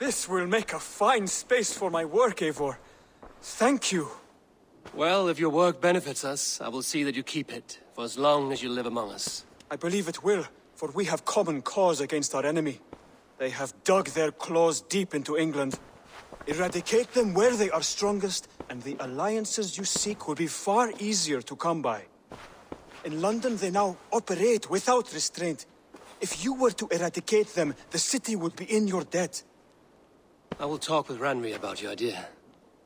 This will make a fine space for my work, Eivor. Thank you. Well, if your work benefits us, I will see that you keep it, for as long as you live among us. I believe it will, for we have common cause against our enemy. They have dug their claws deep into England. Eradicate them where they are strongest, and the alliances you seek will be far easier to come by. In London, they now operate without restraint. If you were to eradicate them, the city would be in your debt. I will talk with Ranri about your idea.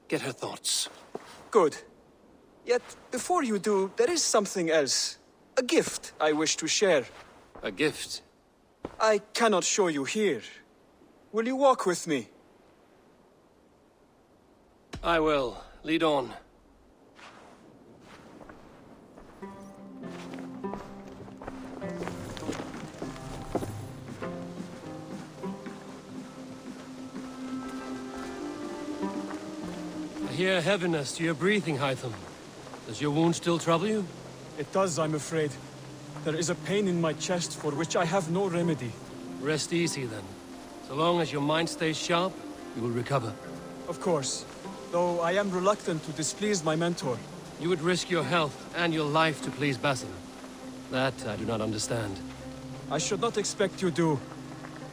Get her thoughts. Good. Yet, before you do, there is something else. A gift I wish to share. A gift? I cannot show you here. Will you walk with me? I will. Lead on. I hear heaviness to your breathing, Hytham. Does your wound still trouble you? It does, I'm afraid. There is a pain in my chest for which I have no remedy. Rest easy, then. So long as your mind stays sharp, you will recover. Of course. Though I am reluctant to displease my mentor. You would risk your health and your life to please Basim. That I do not understand. I should not expect you do.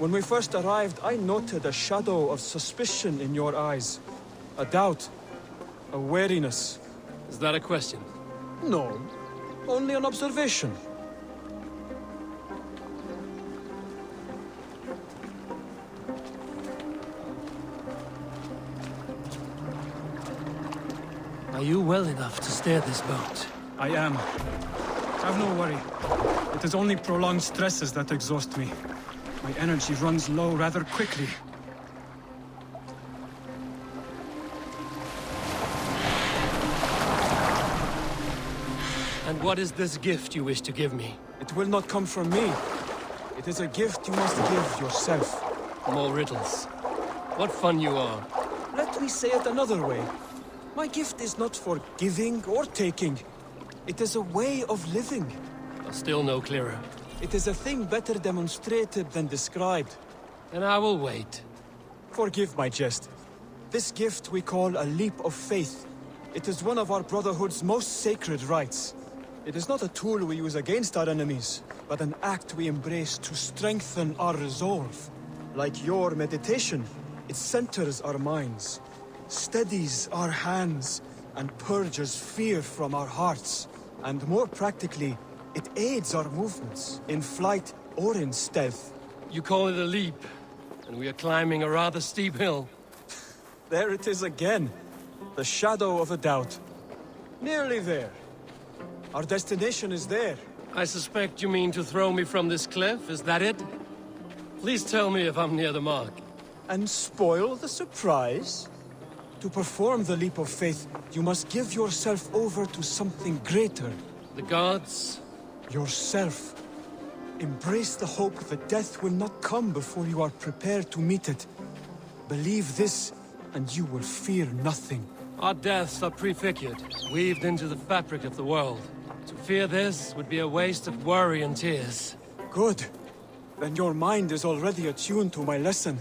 When we first arrived, I noted a shadow of suspicion in your eyes. A doubt. A wariness. Is that a question? No. Only an observation. Are you well enough to steer this boat? I am. Have no worry. It is only prolonged stresses that exhaust me. My energy runs low rather quickly. And what is this gift you wish to give me? It will not come from me. It is a gift you must give yourself. More riddles. What fun you are. Let me say it another way. My gift is not for giving or taking. It is a way of living. Still no clearer. It is a thing better demonstrated than described. And I will wait. Forgive my jest. This gift we call a leap of faith. It is one of our Brotherhood's most sacred rites. It is not a tool we use against our enemies, but an act we embrace to strengthen our resolve. Like your meditation, it centers our minds, steadies our hands, and purges fear from our hearts. And more practically, it aids our movements, in flight or in stealth. You call it a leap, and we are climbing a rather steep hill. There it is again. The shadow of a doubt. Nearly there. Our destination is there. I suspect you mean to throw me from this cliff, is that it? Please tell me if I'm near the mark. And spoil the surprise? To perform the leap of faith, you must give yourself over to something greater. The gods? Yourself. Embrace the hope that death will not come before you are prepared to meet it. Believe this, and you will fear nothing. Our deaths are prefigured, weaved into the fabric of the world. To fear this would be a waste of worry and tears. Good. Then your mind is already attuned to my lesson.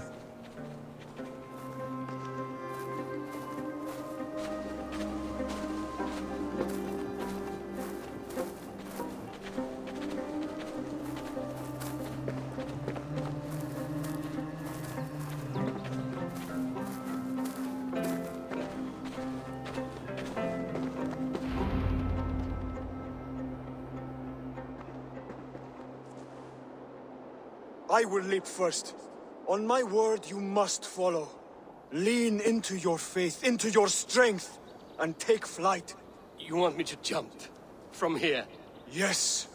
I will leap first. On my word, you must follow. Lean into your faith, into your strength, and take flight. You want me to jump? From here? Yes.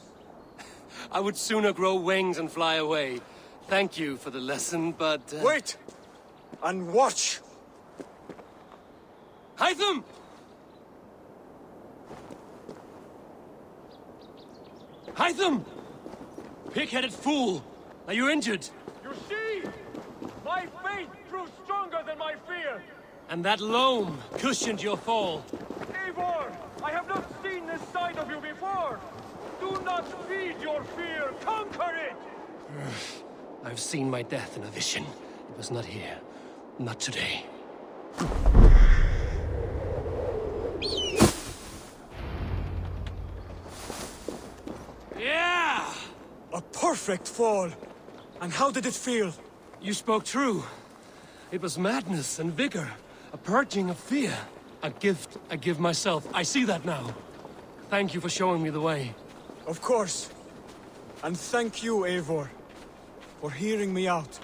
I would sooner grow wings and fly away. Thank you for the lesson, but... Wait! And watch! Hytham! Hytham! Pig-headed fool! Are you injured? You see? My faith grew stronger than my fear! And that loam cushioned your fall. Eivor! I have not seen this side of you before! Do not feed your fear! Conquer it! I've seen my death in a vision. It was not here. Not today. Yeah! A perfect fall! And how did it feel? You spoke true. It was madness and vigor. A purging of fear. A gift I give myself. I see that now. Thank you for showing me the way. Of course. And thank you, Eivor, for hearing me out.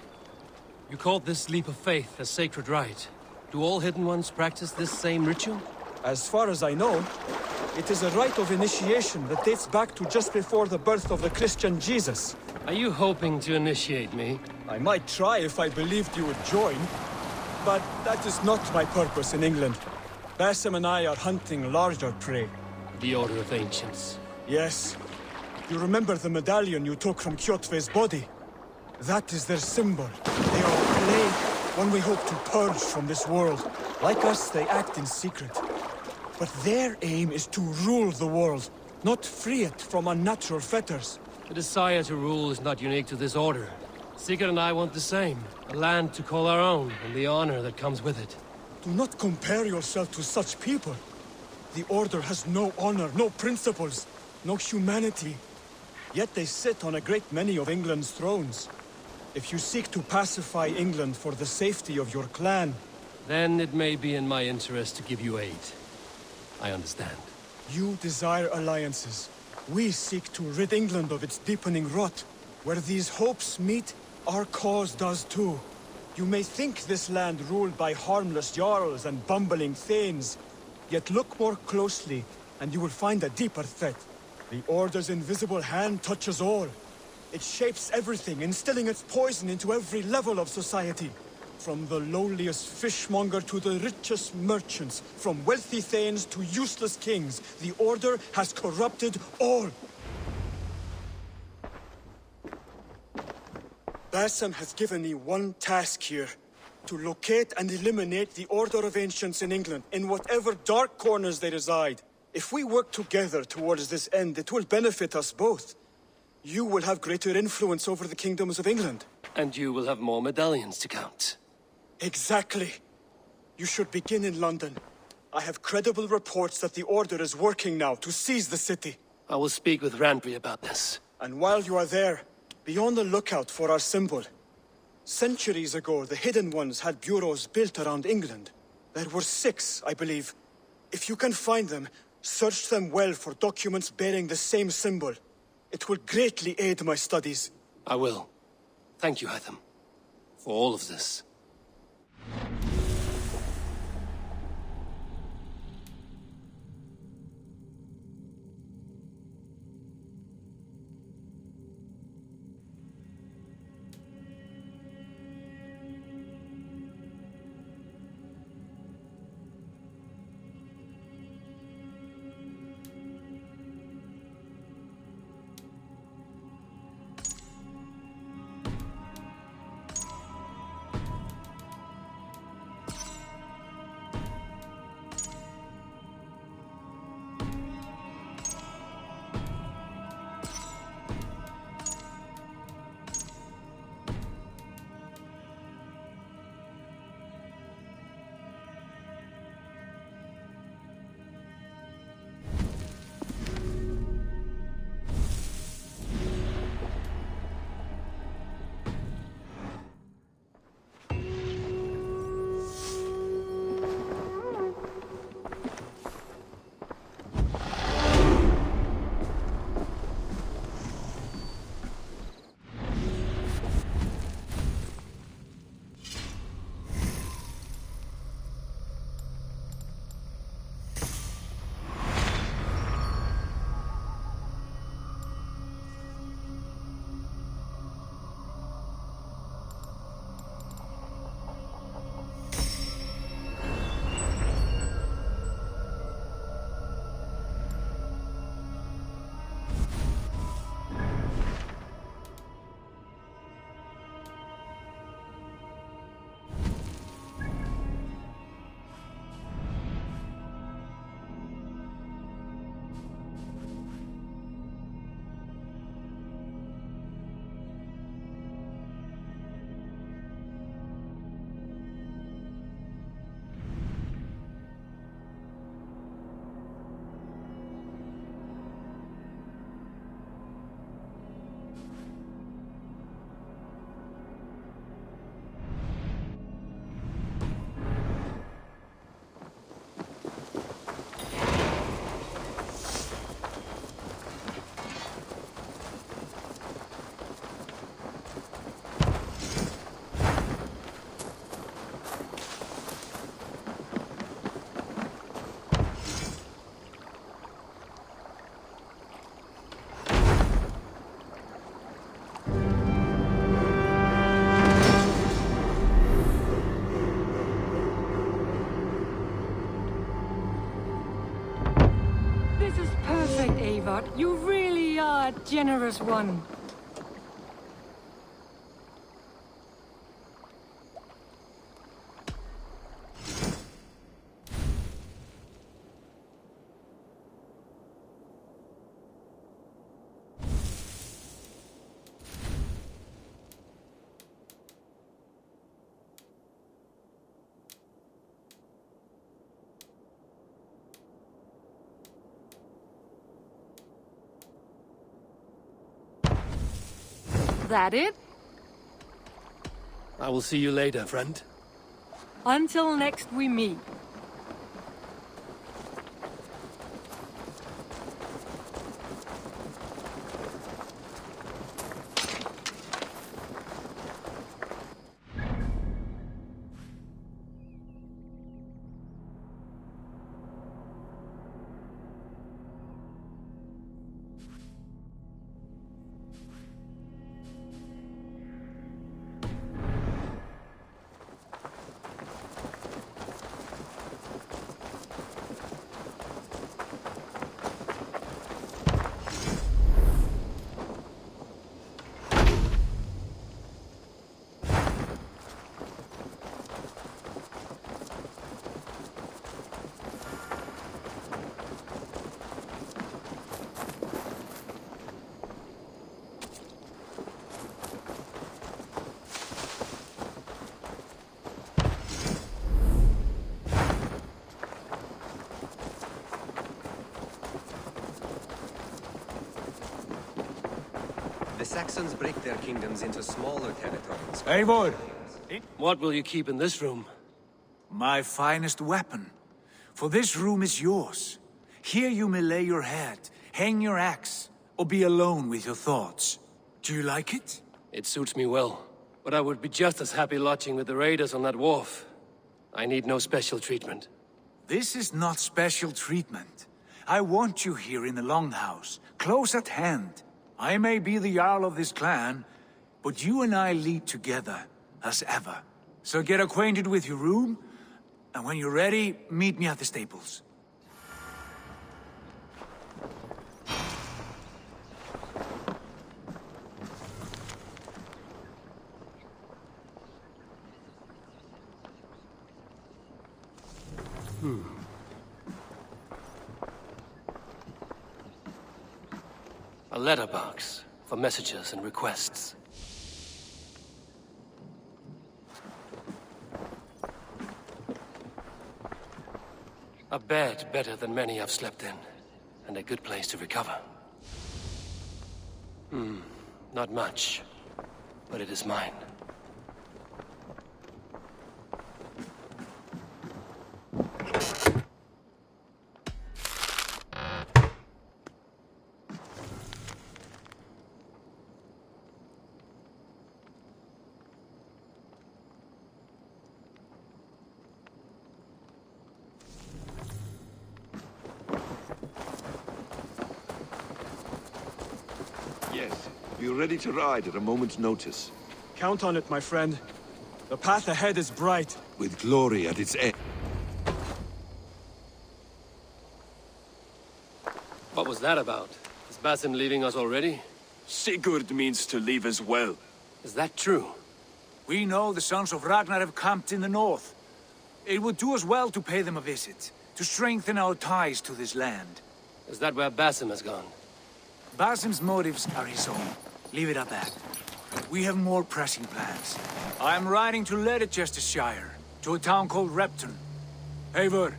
You called this leap of faith a sacred rite. Do all Hidden Ones practice this same ritual? As far as I know, it is a rite of initiation that dates back to just before the birth of the Christian Jesus. Are you hoping to initiate me? I might try if I believed you would join, but that is not my purpose in England. Basim and I are hunting larger prey. The Order of Ancients. Yes. You remember the medallion you took from Kjotve's body? That is their symbol. They are a plague, one we hope to purge from this world. Like us, they act in secret. But their aim is to rule the world, not free it from unnatural fetters. The desire to rule is not unique to this order. Sigurd and I want the same. A land to call our own, and the honor that comes with it. Do not compare yourself to such people. The Order has no honor, no principles, no humanity. Yet they sit on a great many of England's thrones. If you seek to pacify England for the safety of your clan... Then it may be in my interest to give you aid. I understand. You desire alliances. We seek to rid England of its deepening rot. Where these hopes meet, our cause does too. You may think this land ruled by harmless jarls and bumbling thanes. Yet look more closely, and you will find a deeper threat. The Order's invisible hand touches all. It shapes everything, instilling its poison into every level of society. From the lowliest fishmonger to the richest merchants, from wealthy thanes to useless kings, the Order has corrupted all. Basim has given me one task here. To locate and eliminate the Order of Ancients in England, in whatever dark corners they reside. If we work together towards this end, it will benefit us both. You will have greater influence over the kingdoms of England. And you will have more medallions to count. Exactly. You should begin in London. I have credible reports that the Order is working now to seize the city. I will speak with Randvi about this. And while you are there, be on the lookout for our symbol. Centuries ago, the Hidden Ones had bureaus built around England. There were 6, I believe. If you can find them, search them well for documents bearing the same symbol. It will greatly aid my studies. I will. Thank you, Hytham, for all of this. Eivor. You really are a generous one. That it? I will see you later, friend. Until next we meet. The Saxons break their kingdoms into smaller territories. Eivor! What will you keep in this room? My finest weapon. For this room is yours. Here you may lay your head, hang your axe, or be alone with your thoughts. Do you like it? It suits me well, but I would be just as happy lodging with the raiders on that wharf. I need no special treatment. This is not special treatment. I want you here in the Longhouse, close at hand. I may be the Jarl of this clan, but you and I lead together, as ever. So get acquainted with your room, and when you're ready, meet me at the stables. A letterbox for messages and requests. A bed better than many I've slept in, and a good place to recover. Not much, but it is mine. Yes, be ready to ride at a moment's notice. Count on it, my friend. The path ahead is bright. With glory at its end. What was that about? Is Basim leaving us already? Sigurd means to leave as well. Is that true? We know the sons of Ragnar have camped in the north. It would do us well to pay them a visit, to strengthen our ties to this land. Is that where Basim has gone? Basim's motives are his own. Leave it at that. We have more pressing plans. I'm riding to Leicestershire, to a town called Repton. Eivor,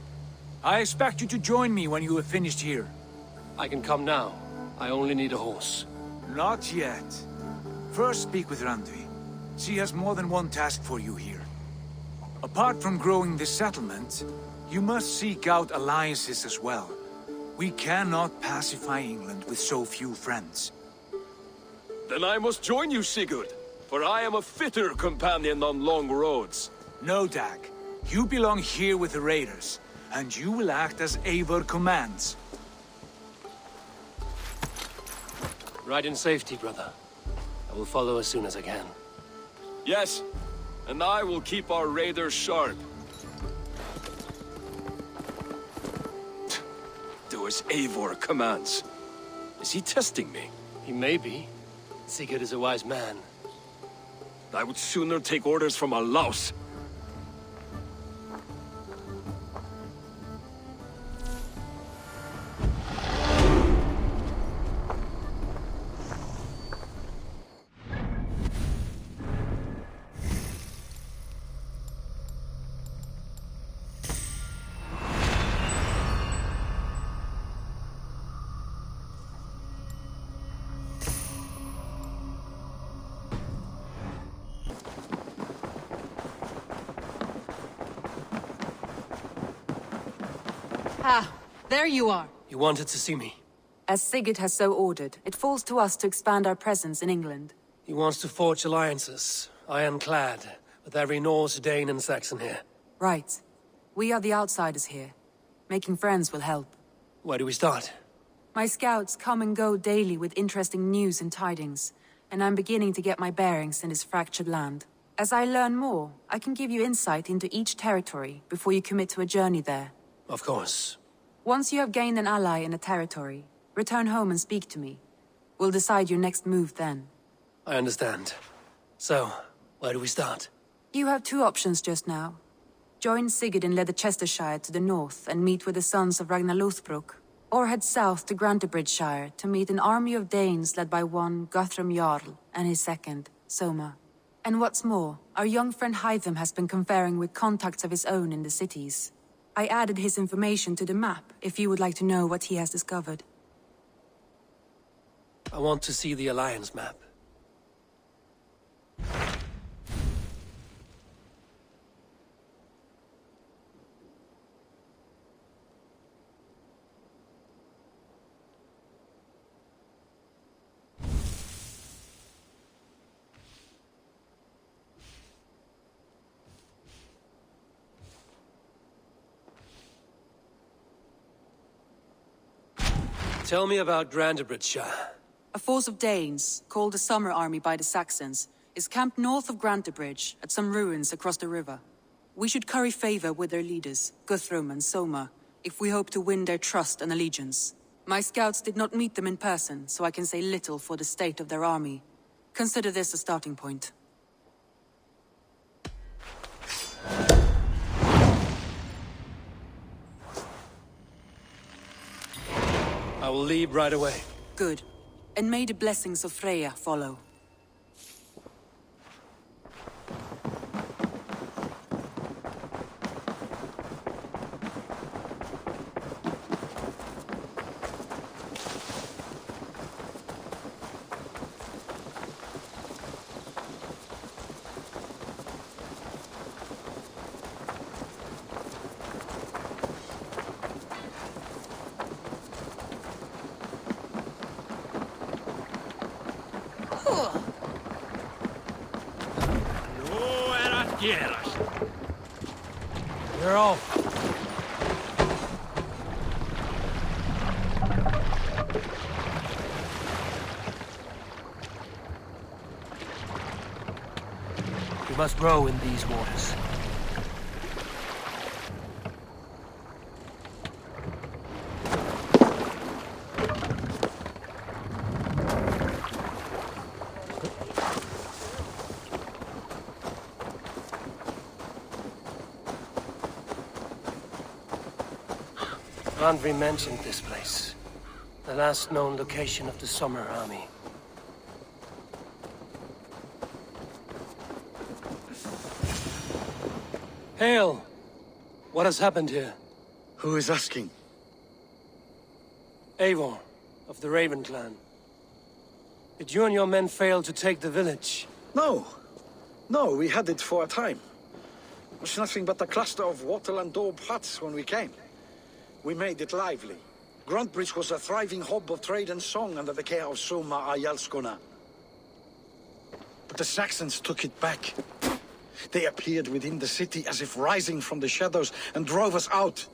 I expect you to join me when you have finished here. I can come now. I only need a horse. Not yet. First speak with Randvi. She has more than one task for you here. Apart from growing this settlement, you must seek out alliances as well. We cannot pacify England with so few friends. Then I must join you, Sigurd, for I am a fitter companion on long roads. No, Dag. You belong here with the raiders, and you will act as Eivor commands. Ride in safety, brother. I will follow as soon as I can. Yes, and I will keep our raiders sharp. Do as Eivor commands. Is he testing me? He may be. Sigurd is a wise man. I would sooner take orders from a louse. Ah, there you are. You wanted to see me. As Sigurd has so ordered, it falls to us to expand our presence in England. He wants to forge alliances, ironclad, with every Norse, Dane and Saxon here. Right. We are the outsiders here. Making friends will help. Where do we start? My scouts come and go daily with interesting news and tidings, and I'm beginning to get my bearings in this fractured land. As I learn more, I can give you insight into each territory before you commit to a journey there. Of course. Once you have gained an ally in a territory, return home and speak to me. We'll decide your next move then. I understand. So, where do we start? You have two options just now. Join Sigurd in Leicestershire to the north and meet with the sons of Ragnar Lothbrok, or head south to Grantebridgeshire to meet an army of Danes led by one Guthrum Jarl and his second, Soma. And what's more, our young friend Hytham has been conferring with contacts of his own in the cities. I added his information to the map, if you would like to know what he has discovered. I want to see the Alliance map. Tell me about Grantebridgeshire. A force of Danes, called the Summer Army by the Saxons, is camped north of Grantebridge at some ruins across the river. We should curry favor with their leaders, Guthrum and Soma, if we hope to win their trust and allegiance. My scouts did not meet them in person, so I can say little for the state of their army. Consider this a starting point. I will leave right away. Good. And may the blessings of Freya follow. You're off. We must row in these waters. Randvi mentioned this place. The last known location of the Summer Army. Hail! What has happened here? Who is asking? Eivor, of the Raven clan. Did you and your men fail to take the village? No. No, we had it for a time. It was nothing but a cluster of wattle and daub huts when we came. We made it lively. Grantebridge was a thriving hub of trade and song under the care of Soma Ayalskona. But the Saxons took it back. They appeared within the city as if rising from the shadows and drove us out.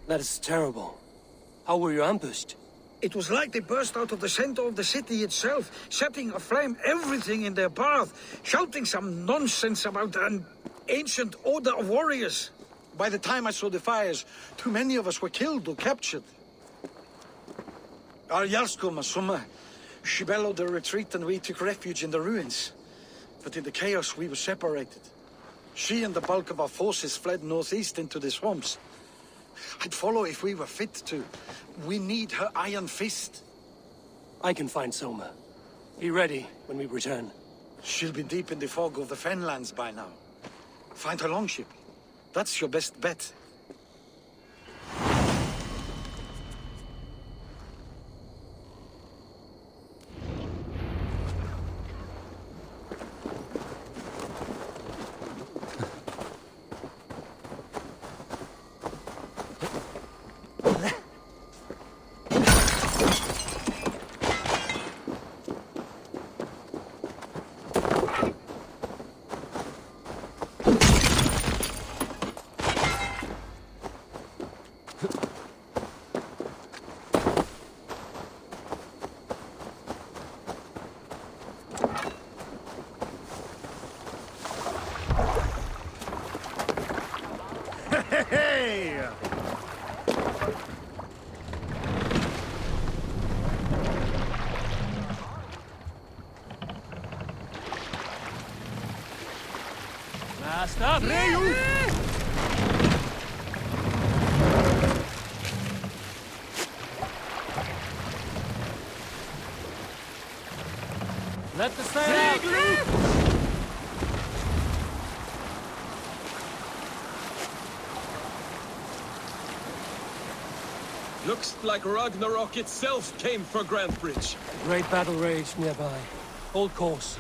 That is terrible. How were you ambushed? It was like they burst out of the center of the city itself, setting aflame everything in their path, shouting some nonsense about an ancient order of warriors. By the time I saw the fires, too many of us were killed or captured. Our Jarlskoma, Summa, she bellowed a retreat and we took refuge in the ruins. But in the chaos, we were separated. She and the bulk of our forces fled northeast into the swamps. I'd follow if we were fit to. We need her iron fist. I can find Soma. Be ready when we return. She'll be deep in the fog of the Fenlands by now. Find her longship. That's your best bet. Hey! Last up! Let the sail out! Looks like Ragnarok itself came for Grantebridge. Great battle raged nearby. Hold course.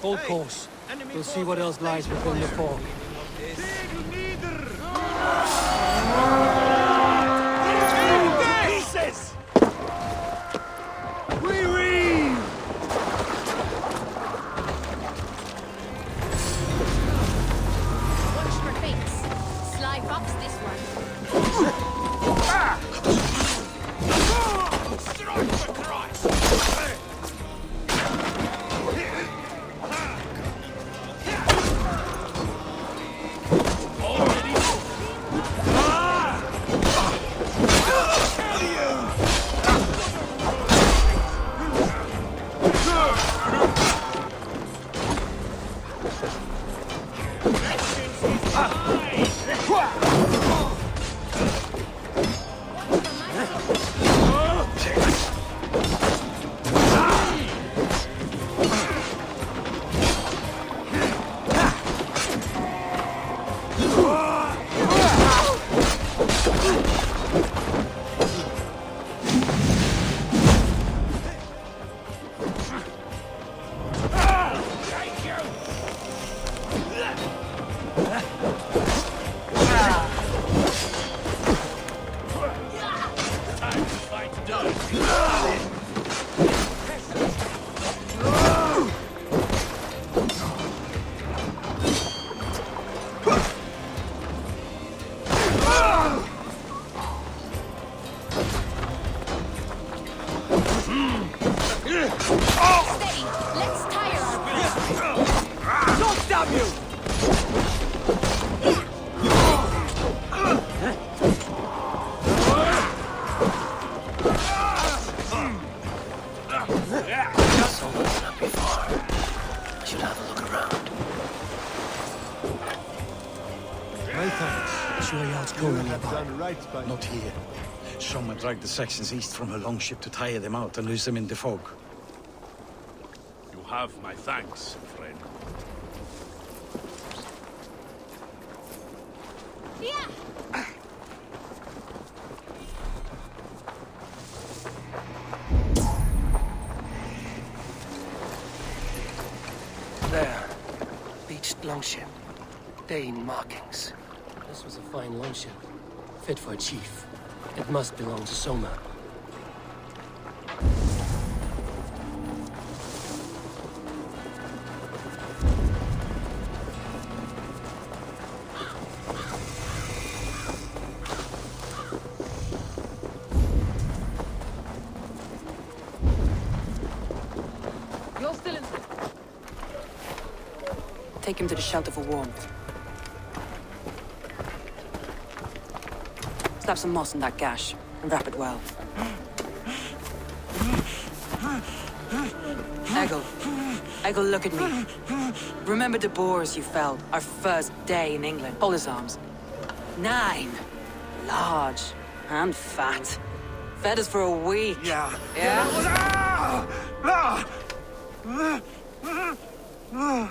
Hold course. We'll see what else lies within the fog. Pieces! We read! Watch for fates. Sly fox this one. Steady. Let's tire our Don't stop you! Someone's not before. I should have a look around. My thanks. Sure Jarl's going nearby. Not here. Someone dragged the Saxons east from her longship to tire them out and lose them in the fog. You have my thanks, friend. Yeah. There. Beached longship. Dane markings. This was a fine longship. Fit for a chief. It must belong to Soma. You're still in... take him to the shelter for warmth. Slap some moss in that gash, and wrap it well. Eggle, look at me. Remember the boars you felled, our first day in England? Hold his arms. 9. Large and fat. Fed us for a week. Yeah.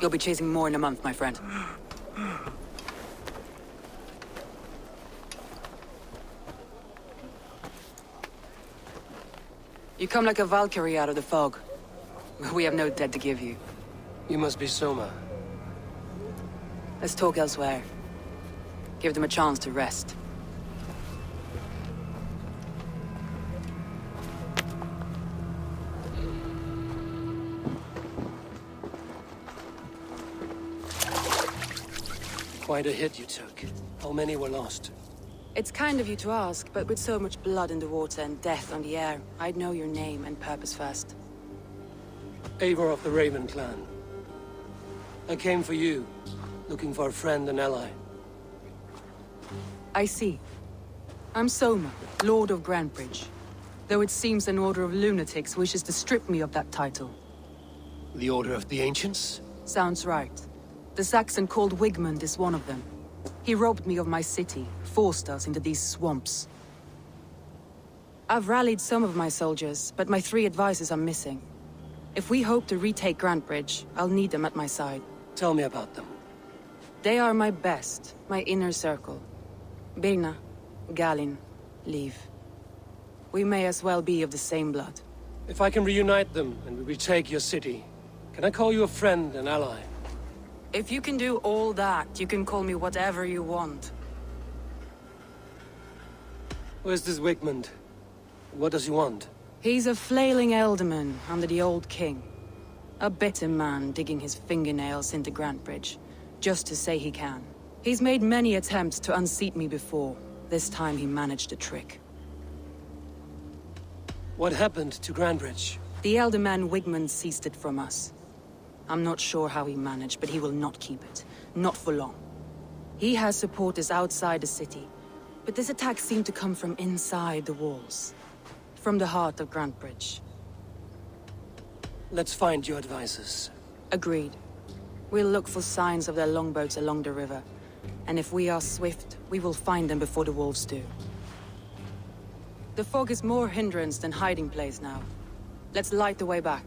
You'll be chasing more in a month, my friend. You come like a Valkyrie out of the fog. We have no debt to give you. You must be Soma. Let's talk elsewhere. Give them a chance to rest. Quite a hit you took. How many were lost? It's kind of you to ask, but with so much blood in the water and death on the air, I'd know your name and purpose first. Eivor of the Raven clan. I came for you, looking for a friend and ally. I see. I'm Soma, Lord of Grantebridge. Though it seems an order of lunatics wishes to strip me of that title. The Order of the Ancients? Sounds right. The Saxon called Wigmund is one of them. He robbed me of my city, forced us into these swamps. I've rallied some of my soldiers, but my 3 advisors are missing. If we hope to retake Grantebridge, I'll need them at my side. Tell me about them. They are my best, my inner circle. Birna, Galin, Liv. We may as well be of the same blood. If I can reunite them and we retake your city, can I call you a friend and ally? If you can do all that, you can call me whatever you want. Where's this Wigmund? What does he want? He's a flailing elderman under the old king. A bitter man digging his fingernails into Grantebridge, just to say he can. He's made many attempts to unseat me before. This time he managed a trick. What happened to Grantebridge? The elderman Wigmund seized it from us. I'm not sure how he managed, but he will not keep it. Not for long. He has supporters outside the city, but this attack seemed to come from inside the walls. From the heart of Grantebridge. Let's find your advisors. Agreed. We'll look for signs of their longboats along the river. And if we are swift, we will find them before the wolves do. The fog is more hindrance than hiding place now. Let's light the way back.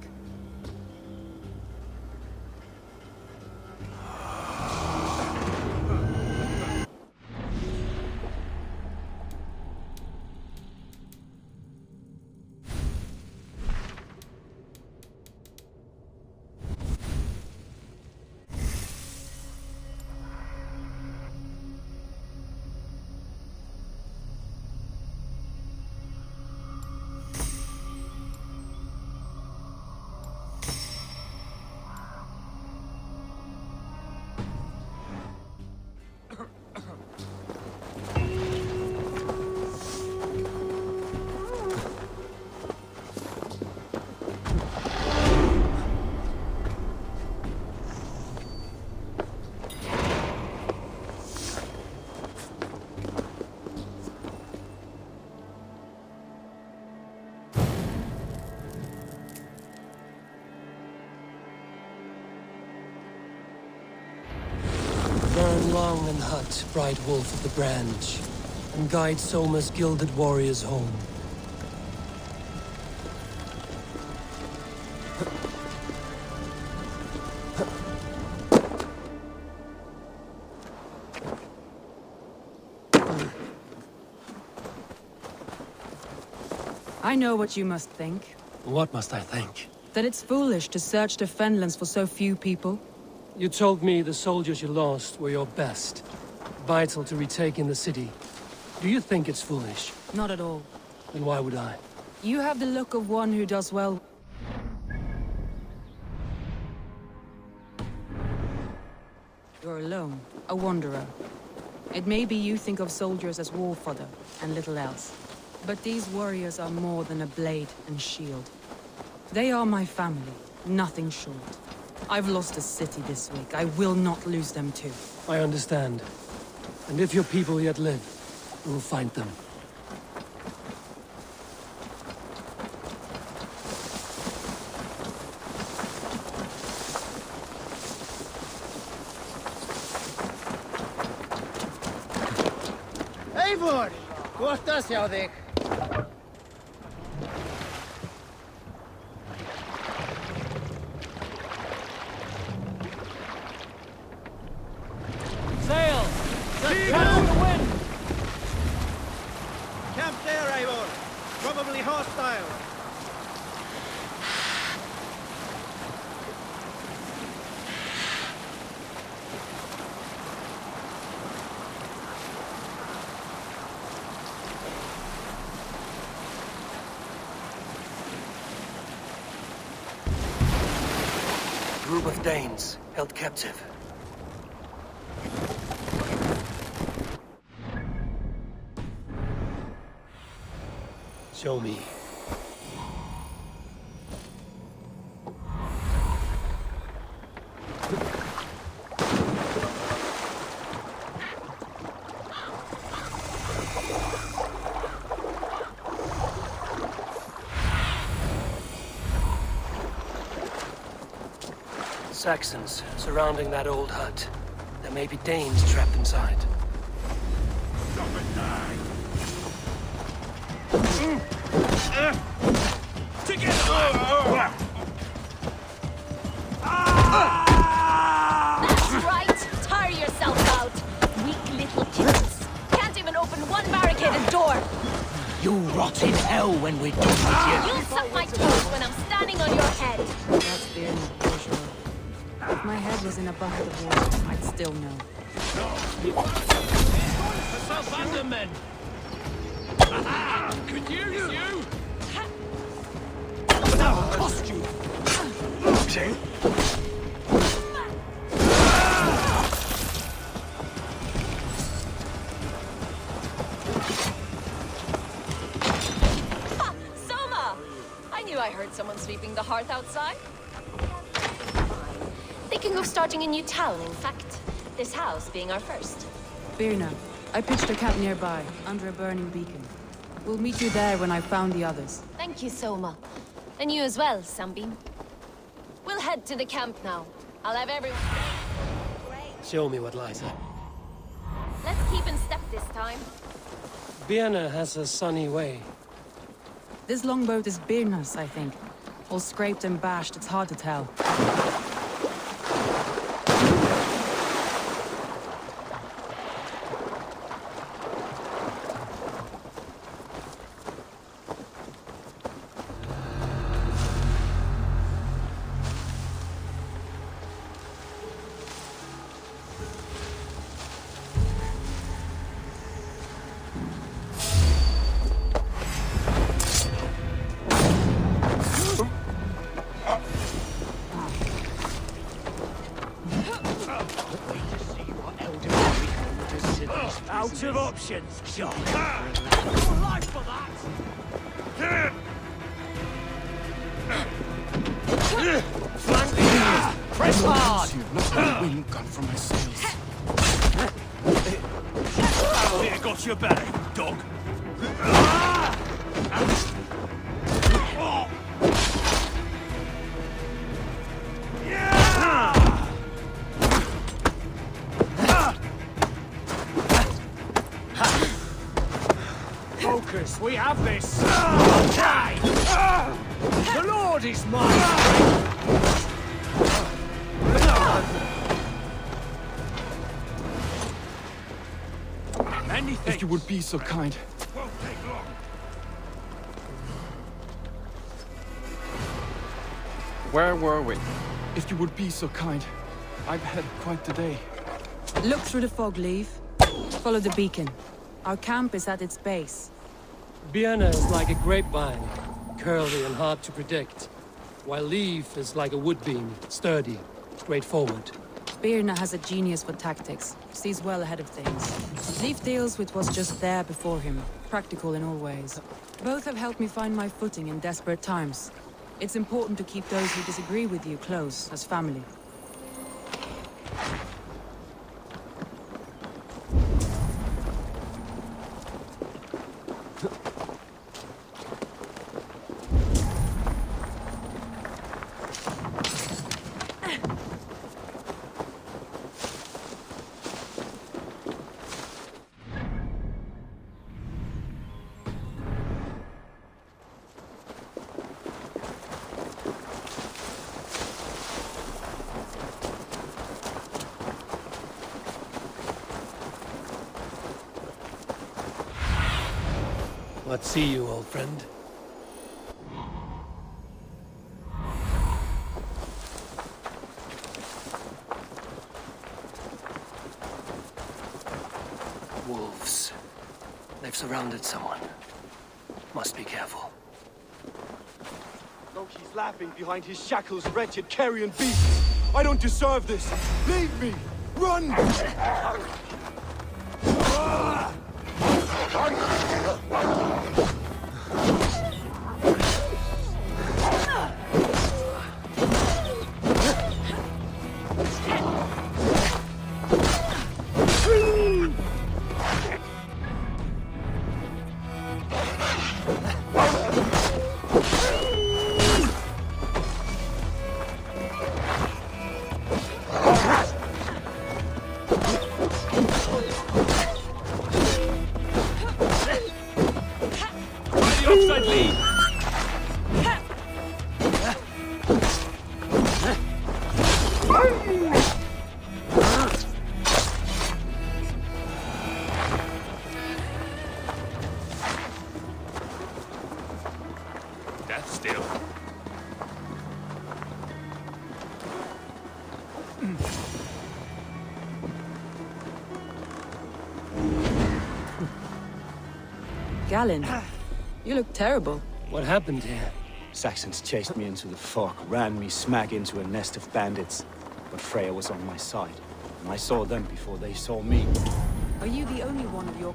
Burn long and hot, bright wolf of the branch, and guide Soma's gilded warriors home. I know what you must think. What must I think? That it's foolish to search the Fenlands for so few people. You told me the soldiers you lost were your best. Vital to retaking the city. Do you think it's foolish? Not at all. Then why would I? You have the look of one who does well. You're alone, a wanderer. It may be you think of soldiers as war fodder and little else. But these warriors are more than a blade and shield. They are my family, nothing short. I've lost a city this week. I will not lose them too. I understand. And if your people yet live, we will find them. Eivor! Kostas jou dik. Sail! Catch the wind! Camp there, Eivor. Probably hostile. Group of Danes held captive. Show me. Saxons surrounding that old hut. There may be Danes trapped inside. That's right! Tire yourself out! Weak little kittens. Can't even open one barricaded door! You rot in hell when we're done with you. You'll suck my toes when I'm standing on your head! That's Birna, for sure. If my head was in a bucket of water, I'd still know. Self-abandonment! Could use you! That'll cost you! Okay. Ha! Soma! I knew I heard someone sweeping the hearth outside. Thinking of starting a new town, in fact. This house being our first. Birna, I pitched a camp nearby, under a burning beacon. We'll meet you there when I've found the others. Thank you, Soma. And you as well, Sunbeam. We'll head to the camp now. I'll have everyone... Show me what lies ahead. Let's keep in step this time. Birna has a sunny way. This longboat is Birna's, I think. All scraped and bashed, it's hard to tell. Out of options, John. Your life for that! Flank these! Press hard! Not let the wind come from my sails. Here got your back, dog. Focus, we have this! Die! The Lord is mine! Many thanks. If you would be so kind. Won't take long. Where were we? If you would be so kind. I've had quite the day. Look through the fog, Leaf. Follow the beacon. Our camp is at its base. Birna is like a grapevine, curly and hard to predict, while Leaf is like a wood beam, sturdy, straightforward. Birna has a genius for tactics, sees well ahead of things. Leaf deals with what's just there before him, practical in all ways. Both have helped me find my footing in desperate times. It's important to keep those who disagree with you close, as family. What see you, old friend? Wolves. They've surrounded someone. Must be careful. Loki's laughing behind his shackles, wretched carrion beasts. I don't deserve this. Leave me. Run! Outside lead! That's still. Galen, you look terrible. What happened here? Saxons chased me into the fog, ran me smack into a nest of bandits. But Freya was on my side, and I saw them before they saw me. Are you the only one of your...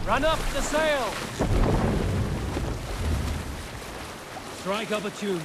Run up the sail! Strike up a tune.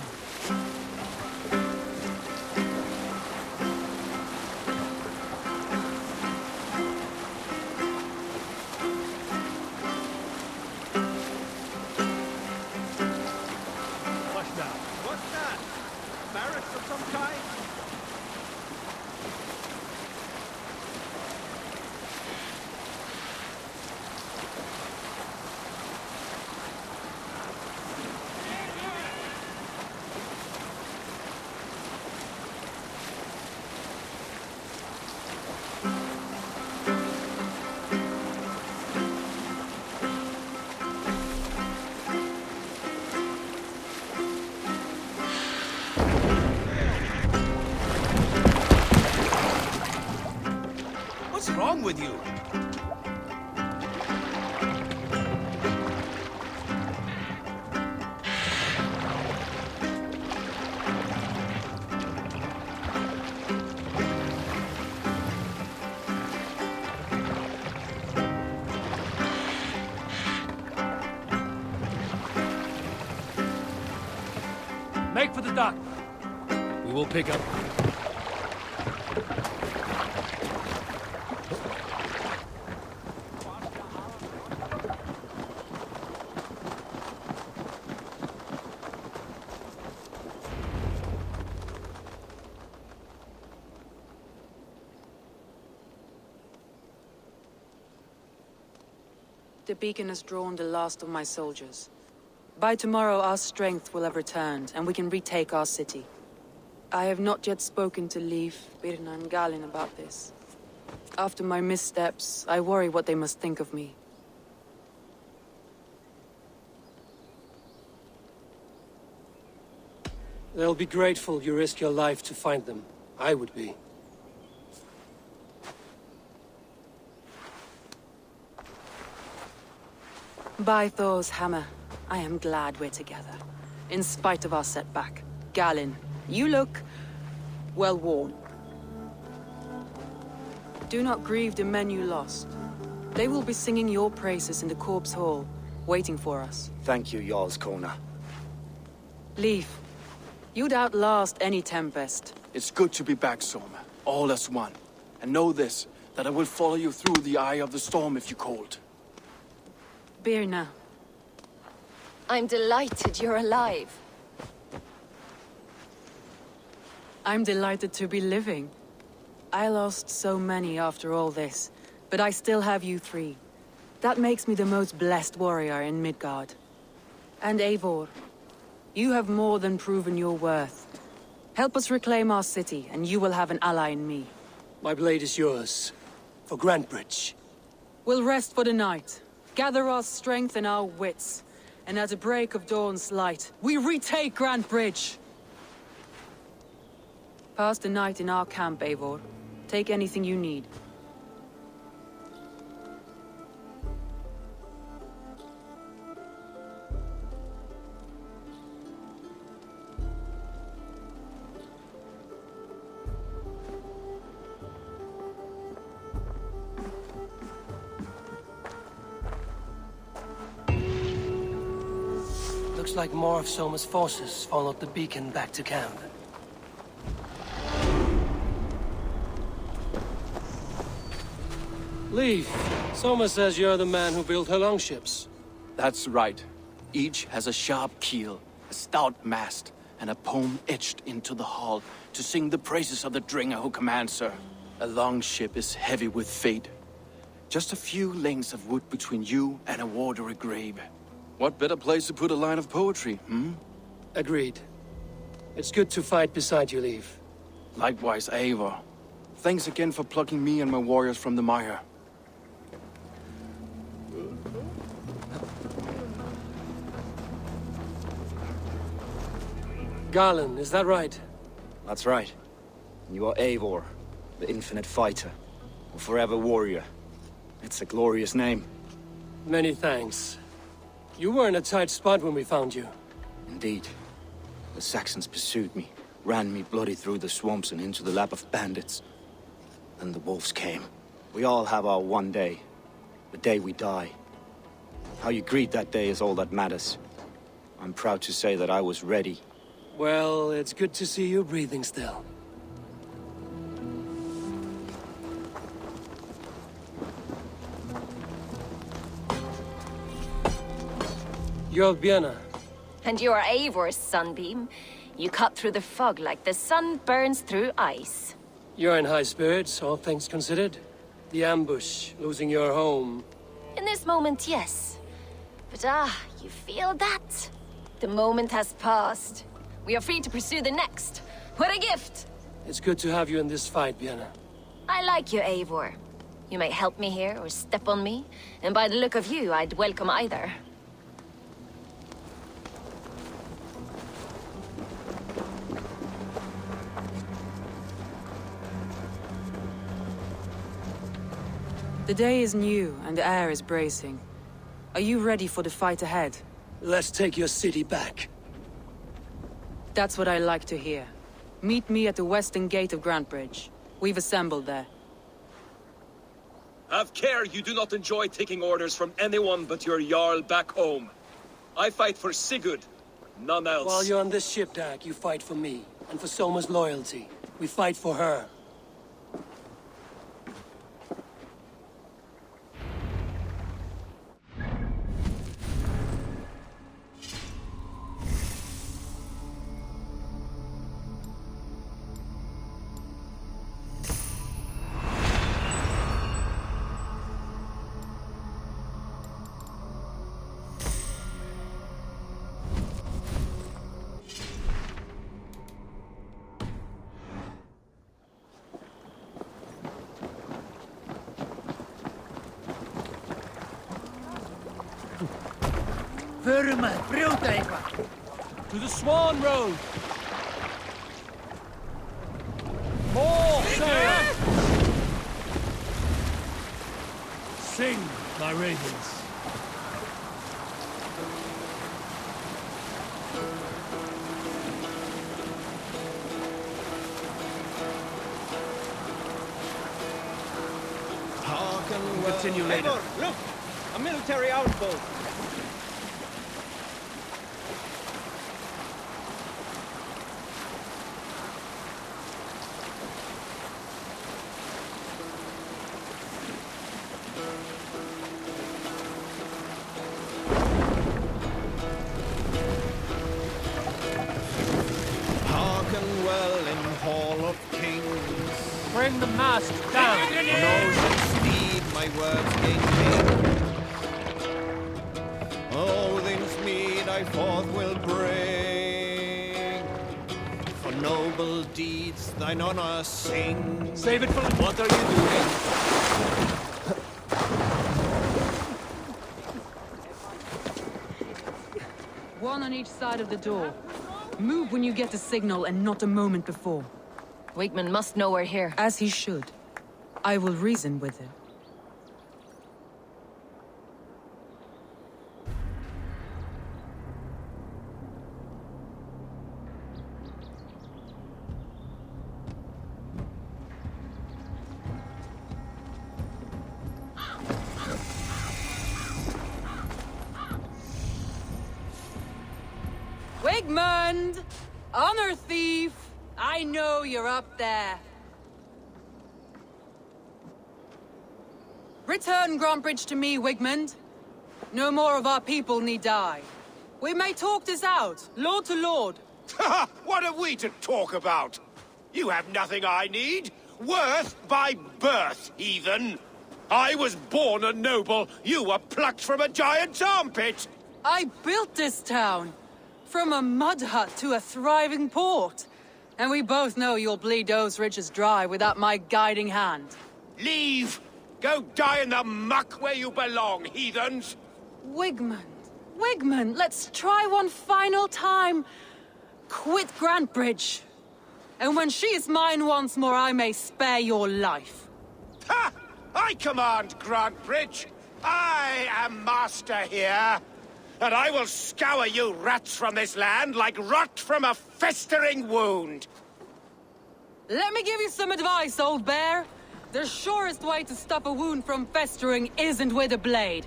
wrong with you? Make for the dock. We will pick up. The beacon has drawn the last of my soldiers. By tomorrow our strength will have returned, and we can retake our city. I have not yet spoken to Leif, Birna and Galin about this. After my missteps, I worry what they must think of me. They'll be grateful you risk your life to find them. I would be. By Thor's hammer, I am glad we're together. In spite of our setback. Galin, you look well worn. Do not grieve the men you lost. They will be singing your praises in the Corpse Hall, waiting for us. Thank you, Jarl's Kona. Leif, you'd outlast any tempest. It's good to be back, Soma. All as one. And know this, that I will follow you through the eye of the storm if you called. Birna. I'm delighted you're alive. I'm delighted to be living. I lost so many after all this, but I still have you three. That makes me the most blessed warrior in Midgard. And Eivor, you have more than proven your worth. Help us reclaim our city, and you will have an ally in me. My blade is yours. For Grantebridge. We'll rest for the night. Gather our strength and our wits. And at the break of dawn's light, we retake Grantebridge! Pass the night in our camp, Eivor. Take anything you need. Looks like more of Soma's forces followed the beacon back to camp. Leif, Soma says you're the man who built her longships. That's right. Each has a sharp keel, a stout mast, and a poem etched into the hull to sing the praises of the Dringer who commands her. A longship is heavy with fate. Just a few lengths of wood between you and a watery grave. What better place to put a line of poetry, hmm? Agreed. It's good to fight beside you, Leif. Likewise, Eivor. Thanks again for plucking me and my warriors from the mire. Garland, is that right? That's right. You are Eivor, the infinite fighter, a forever warrior. It's a glorious name. Many thanks. You were in a tight spot when we found you. Indeed. The Saxons pursued me, ran me bloody through the swamps and into the lap of bandits. Then the wolves came. We all have our one day. The day we die. How you greet that day is all that matters. I'm proud to say that I was ready. Well, it's good to see you breathing still. You're Birna. And you're Eivor's sunbeam. You cut through the fog like the sun burns through ice. You're in high spirits, all things considered. The ambush, losing your home. In this moment, yes. But you feel that? The moment has passed. We are free to pursue the next. What a gift! It's good to have you in this fight, Birna. I like you, Eivor. You may help me here or step on me, and by the look of you, I'd welcome either. The day is new, and the air is bracing. Are you ready for the fight ahead? Let's take your city back. That's what I like to hear. Meet me at the western gate of Grantebridge. We've assembled there. Have care you do not enjoy taking orders from anyone but your Jarl back home. I fight for Sigurd, none else. While you're on this ship, Dag, you fight for me, and for Soma's loyalty. We fight for her. Vurma, brute Eivor. To the Swan Road! More sail! Sing, my ravens. Continue later. Eivor, look! A military outpost. Hearken well in Hall of Kings. Bring the mast down! No speed my words gain king. Odin's mead I forth will bring. For noble deeds thine honor sing. Save it for... What are you doing? One on each side of the door. Move when you get the signal and not a moment before. Wigman must know we're here. As he should. I will reason with him. Wigmund! Honor thief! I know you're up there. Return Grantebridge to me, Wigmund. No more of our people need die. We may talk this out, lord to lord. What have we to talk about? You have nothing I need. Worth by birth, heathen. I was born a noble. You were plucked from a giant's armpit. I built this town. From a mud hut to a thriving port. And we both know you'll bleed those riches dry without my guiding hand. Leave! Go die in the muck where you belong, heathens! Wigmund, Wigmund, let's try one final time. Quit Grantebridge. And when she is mine once more, I may spare your life. Ha! I command Grantebridge. I am master here. And I will scour you rats from this land like rot from a festering wound. Let me give you some advice, old bear. The surest way to stop a wound from festering isn't with a blade.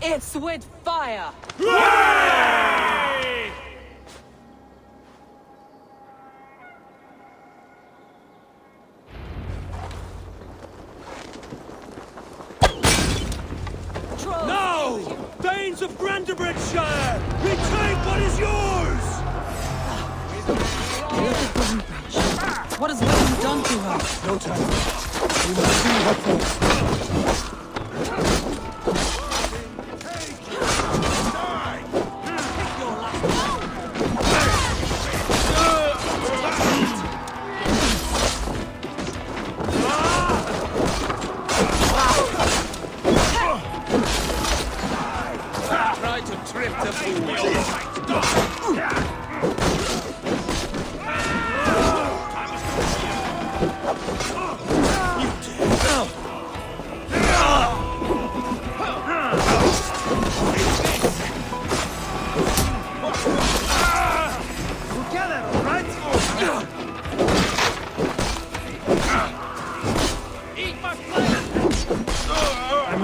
It's with fire. Hooray! No! Danes of Grantebridgeshire! Retake what is yours! What has Wigmund done to her? No time. We must see her first. Try to trip the fool.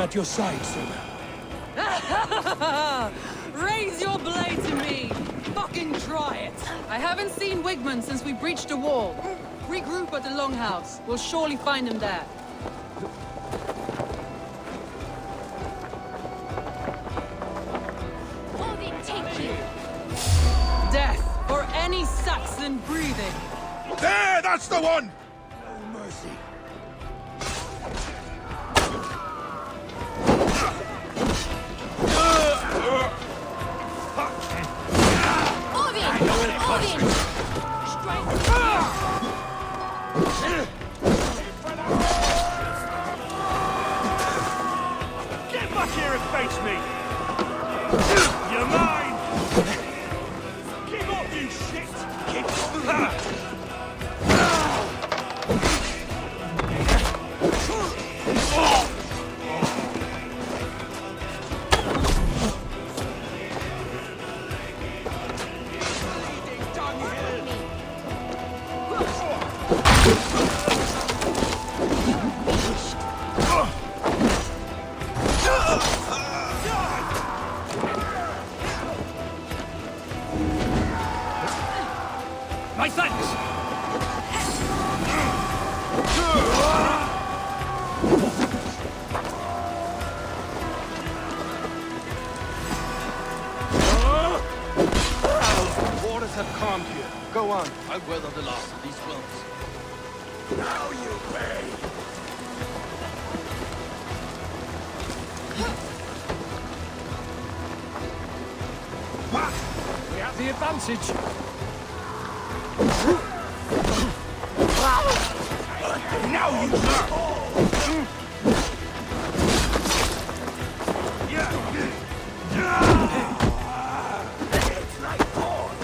at your side, sir. Raise your blade to me! Fucking try it! I haven't seen Wigmund since we breached the wall. Regroup at the Longhouse. We'll surely find him there. Take you. Death for any Saxon breathing! There, that's the one! No mercy. Odin! Get back here and face me! You're mine! Keep up, you shit! Keep My thanks! Waters have calmed here. Go on. I'll weather the last of these wells. Now you pay! We have the advantage. Now you It's like porn.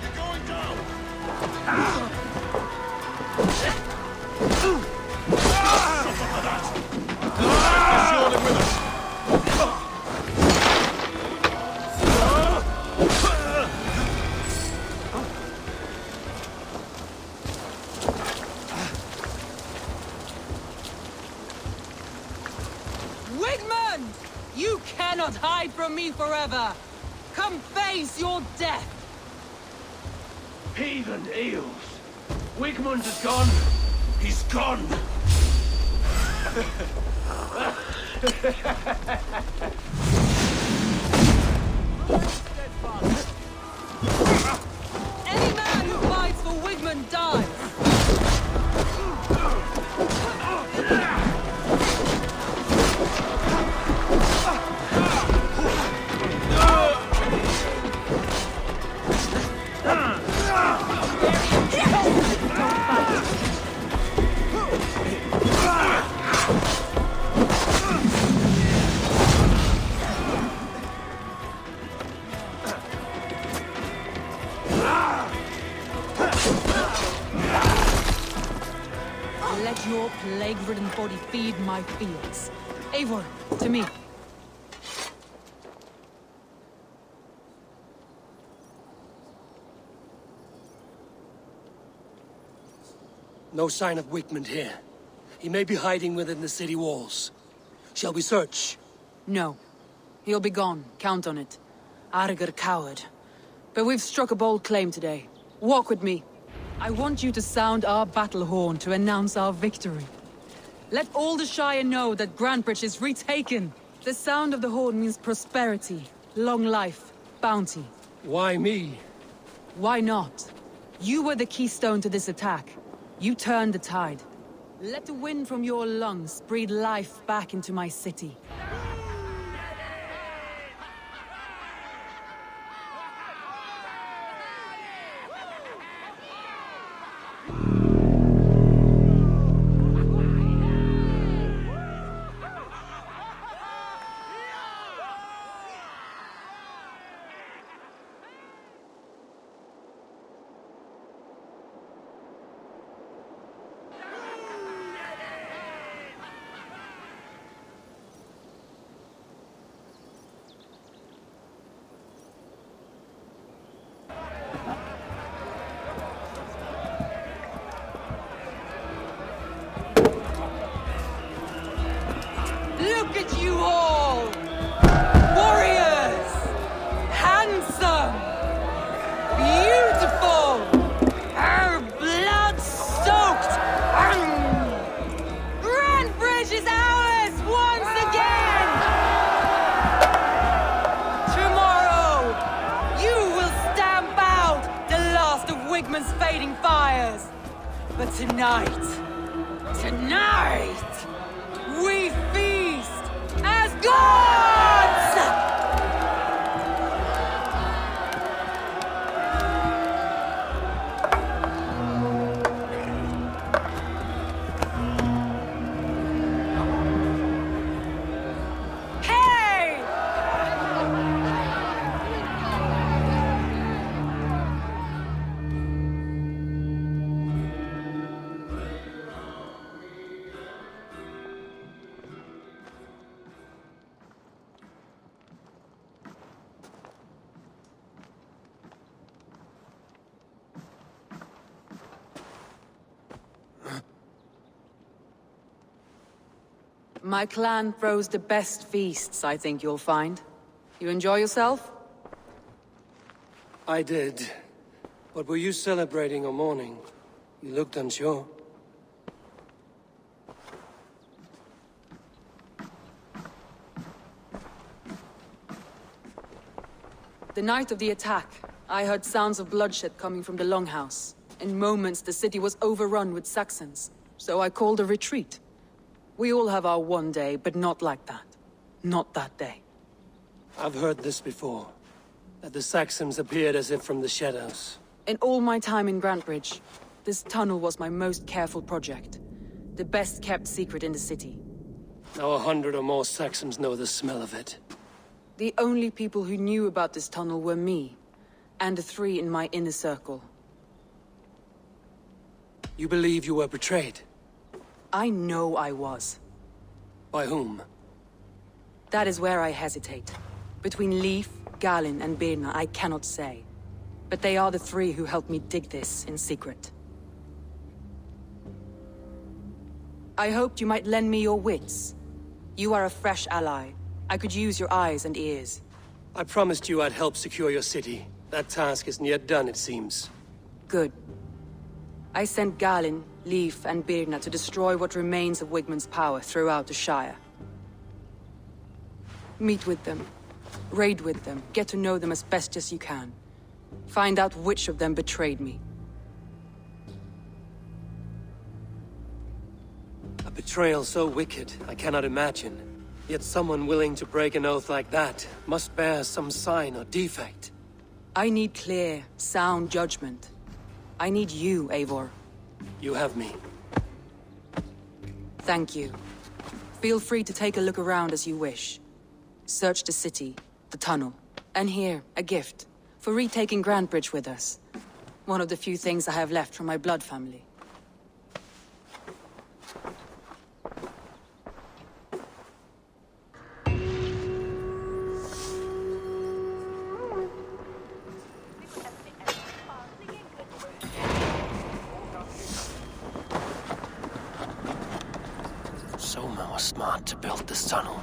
You're going down. Suffer for that. Surely with us. Wigmund! You cannot hide from me forever! Come face your death! Heathen eels. Wigmund is gone. He's gone. Any man who fights for Wigmund dies! Let your plague-ridden body feed my fields. Eivor, to me. No sign of Wigmund here. He may be hiding within the city walls. Shall we search? No. He'll be gone. Count on it. Arger coward. But we've struck a bold claim today. Walk with me. I want you to sound our battle horn to announce our victory. Let all the Shire know that Grantebridge is retaken. The sound of the horn means prosperity, long life, bounty. Why me? Why not? You were the keystone to this attack. You turned the tide. Let the wind from your lungs breathe life back into my city. Wigman's fading fires. But tonight, we feast as gods! My clan throws the best feasts, I think you'll find. You enjoy yourself? I did. But were you celebrating or mourning? You looked unsure. The night of the attack, I heard sounds of bloodshed coming from the Longhouse. In moments, the city was overrun with Saxons, so I called a retreat. We all have our one day, but not like that. Not that day. I've heard this before. That the Saxons appeared as if from the shadows. In all my time in Grantebridge, this tunnel was my most careful project. The best kept secret in the city. Now 100 or more Saxons know the smell of it. The only people who knew about this tunnel were me, and the 3 in my inner circle. You believe you were betrayed? I know I was. By whom? That is where I hesitate. Between Leif, Galin, and Birna, I cannot say. But they are the 3 who helped me dig this in secret. I hoped you might lend me your wits. You are a fresh ally. I could use your eyes and ears. I promised you I'd help secure your city. That task isn't yet done, it seems. Good. I sent Galin, Leif, and Birna to destroy what remains of Wigman's power throughout the Shire. Meet with them. Raid with them. Get to know them as best as you can. Find out which of them betrayed me. A betrayal so wicked, I cannot imagine. Yet someone willing to break an oath like that must bear some sign or defect. I need clear, sound judgment. I need you, Eivor. You have me. Thank you. Feel free to take a look around as you wish. Search the city, the tunnel, and here, a gift. For retaking Grantebridge with us. One of the few things I have left from my blood family. Soma was smart to build this tunnel.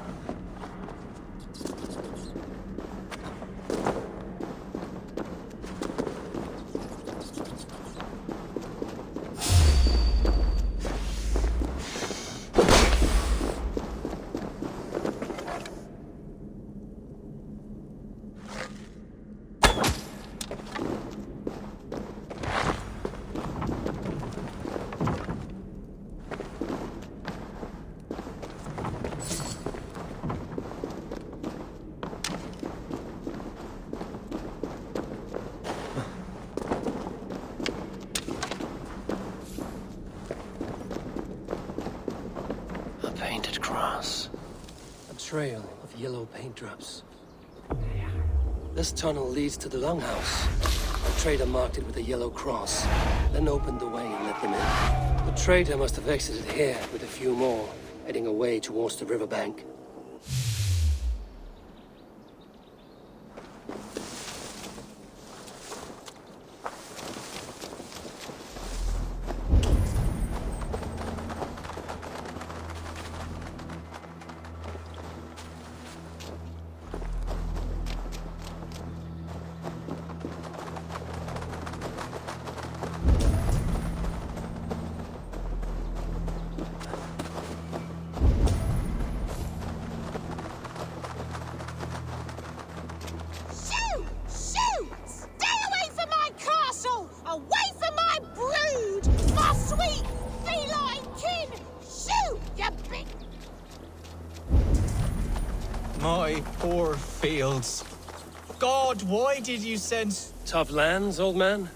Painted cross. A trail of yellow paint drops. This tunnel leads to the Longhouse. The trader marked it with a yellow cross, then opened the way and let them in. The trader must have exited here with a few more, heading away towards the riverbank. My poor fields. God, why did you send... Tough lands, old man?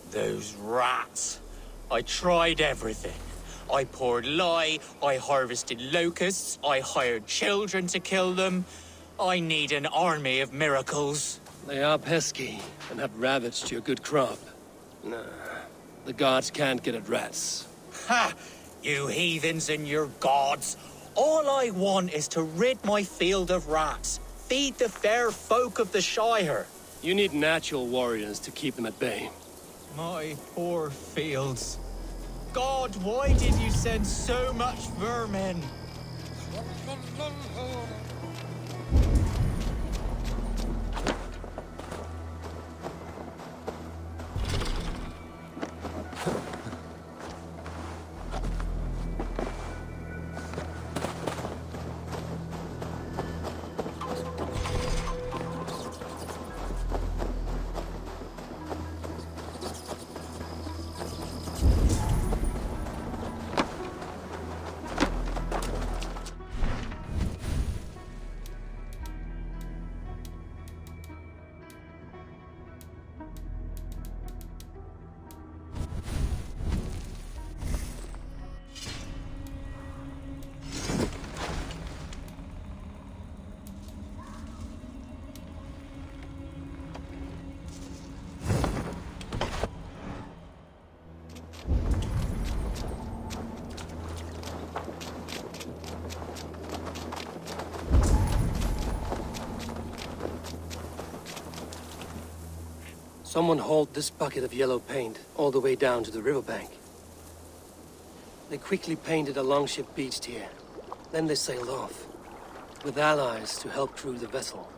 Those rats. I tried everything. I poured lye, I harvested locusts, I hired children to kill them. I need an army of miracles. They are pesky, and have ravaged your good crop. Nah, the gods can't get at rats. Ha! You heathens and your gods. All I want is to rid my field of rats. Feed the fair folk of the Shire. You need natural warriors to keep them at bay. My poor fields. God, why did you send so much vermin? Someone hauled this bucket of yellow paint all the way down to the riverbank. They quickly painted a longship beached here. Then they sailed off, with allies to help crew the vessel.